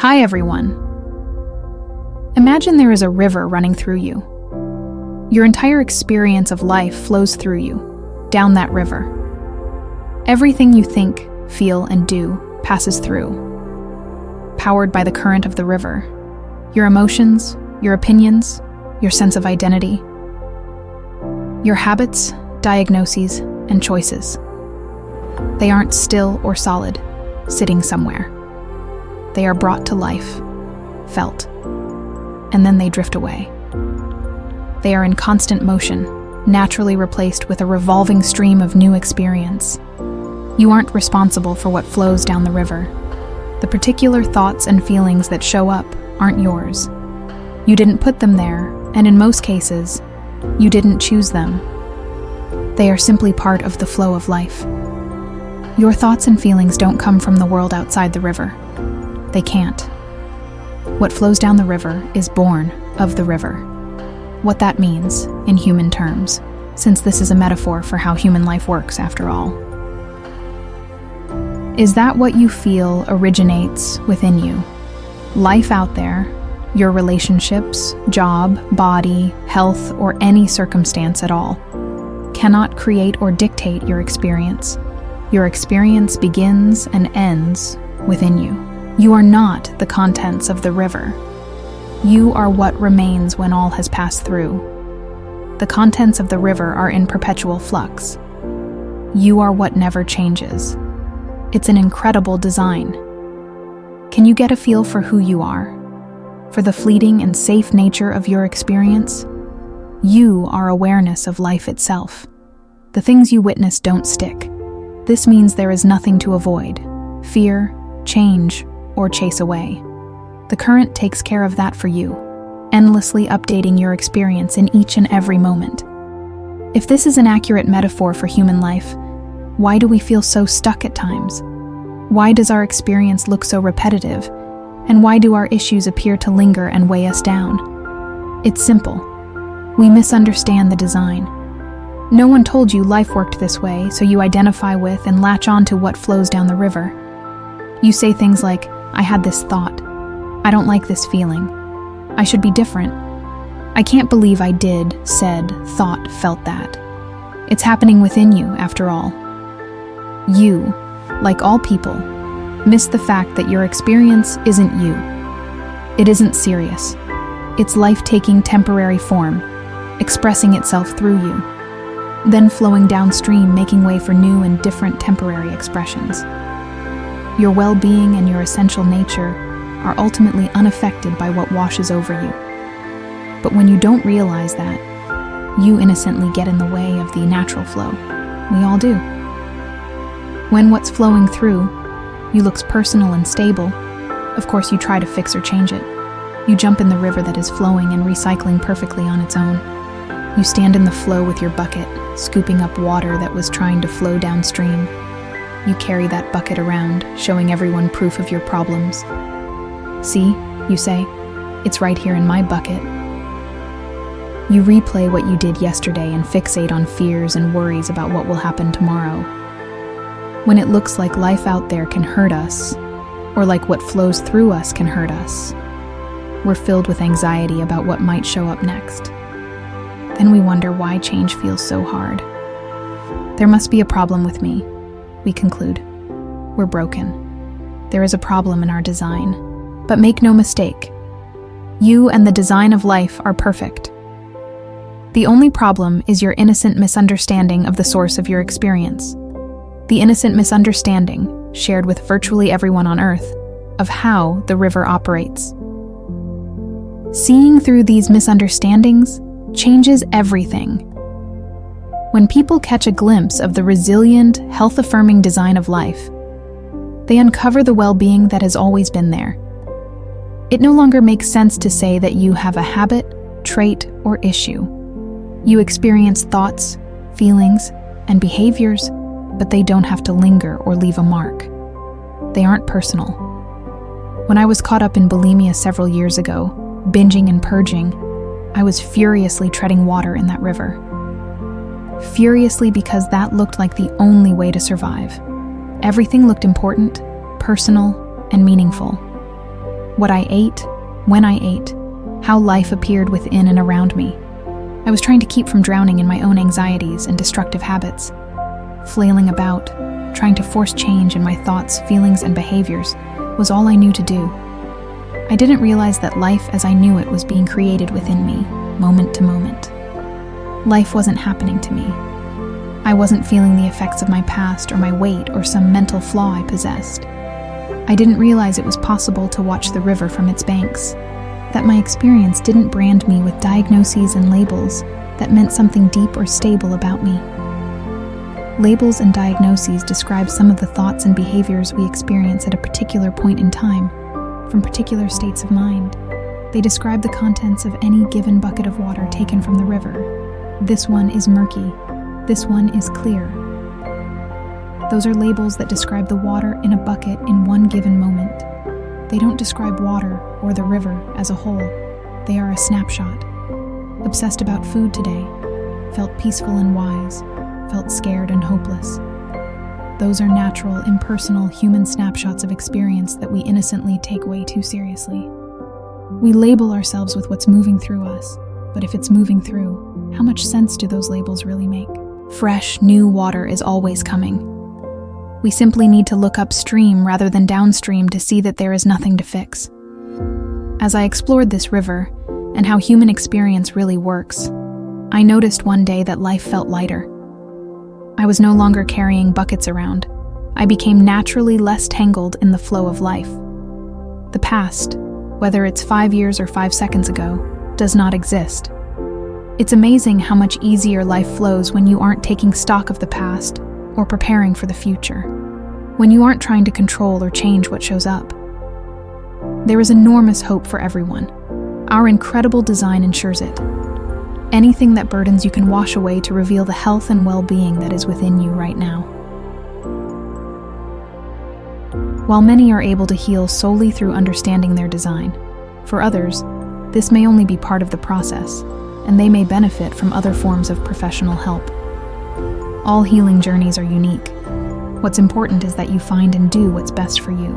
Hi everyone. Imagine there is a river running through you. Your entire experience of life flows through you, down that river. Everything you think, feel, and do passes through. Powered by the current of the river, your emotions, your opinions, your sense of identity, your habits, diagnoses, and choices. They aren't still or solid, sitting somewhere. They are brought to life, felt, and then they drift away. They are in constant motion, naturally replaced with a revolving stream of new experience. You aren't responsible for what flows down the river. The particular thoughts and feelings that show up aren't yours. You didn't put them there, and in most cases, you didn't choose them. They are simply part of the flow of life. Your thoughts and feelings don't come from the world outside the river. They can't. What flows down the river is born of the river. What that means, in human terms, since this is a metaphor for how human life works after all. Is that what you feel originates within you? Life out there, your relationships, job, body, health, or any circumstance at all, cannot create or dictate your experience. Your experience begins and ends within you. You are not the contents of the river. You are what remains when all has passed through. The contents of the river are in perpetual flux. You are what never changes. It's an incredible design. Can you get a feel for who you are? For the fleeting and safe nature of your experience? You are awareness of life itself. The things you witness don't stick. This means there is nothing to avoid, fear, change, or chase away. The current takes care of that for you, endlessly updating your experience in each and every moment. If this is an accurate metaphor for human life, why do we feel so stuck at times? Why does our experience look so repetitive? And why do our issues appear to linger and weigh us down? It's simple. We misunderstand the design. No one told you life worked this way, so you identify with and latch on to what flows down the river. You say things like, I had this thought. I don't like this feeling. I should be different. I can't believe I did, said, thought, felt that. It's happening within you, after all. You, like all people, miss the fact that your experience isn't you. It isn't serious. It's life taking temporary form, expressing itself through you, then flowing downstream, making way for new and different temporary expressions. Your well-being and your essential nature are ultimately unaffected by what washes over you. But when you don't realize that, you innocently get in the way of the natural flow. We all do. When what's flowing through you looks personal and stable, of course you try to fix or change it. You jump in the river that is flowing and recycling perfectly on its own. You stand in the flow with your bucket, scooping up water that was trying to flow downstream. You carry that bucket around, showing everyone proof of your problems. See, you say, it's right here in my bucket. You replay what you did yesterday and fixate on fears and worries about what will happen tomorrow. When it looks like life out there can hurt us, or like what flows through us can hurt us, we're filled with anxiety about what might show up next. Then we wonder why change feels so hard. There must be a problem with me, we conclude. We're broken. There is a problem in our design. But make no mistake, you and the design of life are perfect. The only problem is your innocent misunderstanding of the source of your experience. The innocent misunderstanding, shared with virtually everyone on Earth, of how the river operates. Seeing through these misunderstandings changes everything. When people catch a glimpse of the resilient, health-affirming design of life, they uncover the well-being that has always been there. It no longer makes sense to say that you have a habit, trait, or issue. You experience thoughts, feelings, and behaviors, but they don't have to linger or leave a mark. They aren't personal. When I was caught up in bulimia several years ago, binging and purging, I was furiously treading water in that river. Furiously because that looked like the only way to survive. Everything looked important, personal, and meaningful. what I ate, when I ate, how life appeared within and around me. I was trying to keep from drowning in my own anxieties and destructive habits. Flailing about, trying to force change in my thoughts, feelings, and behaviors was all I knew to do. I didn't realize that life as I knew it was being created within me, moment to moment. Life wasn't happening to me. I wasn't feeling the effects of my past or my weight or some mental flaw I possessed. I didn't realize it was possible to watch the river from its banks, that my experience didn't brand me with diagnoses and labels that meant something deep or stable about me. Labels and diagnoses describe some of the thoughts and behaviors we experience at a particular point in time, from particular states of mind. They describe the contents of any given bucket of water taken from the river. This one is murky. This one is clear. Those are labels that describe the water in a bucket in one given moment. They don't describe water or the river as a whole. They are a snapshot. Obsessed about food today, felt peaceful and wise, felt scared and hopeless. Those are natural, impersonal, human snapshots of experience that we innocently take way too seriously. We label ourselves with what's moving through us, but if it's moving through, how much sense do those labels really make? Fresh, new water is always coming. We simply need to look upstream rather than downstream to see that there is nothing to fix. As I explored this river and how human experience really works, I noticed one day that life felt lighter. I was no longer carrying buckets around. I became naturally less tangled in the flow of life. The past, whether it's 5 years or 5 seconds ago, does not exist. It's amazing how much easier life flows when you aren't taking stock of the past or preparing for the future, when you aren't trying to control or change what shows up. There is enormous hope for everyone. Our incredible design ensures it. Anything that burdens you can wash away to reveal the health and well-being that is within you right now. While many are able to heal solely through understanding their design, for others, this may only be part of the process, and they may benefit from other forms of professional help. All healing journeys are unique. What's important is that you find and do what's best for you.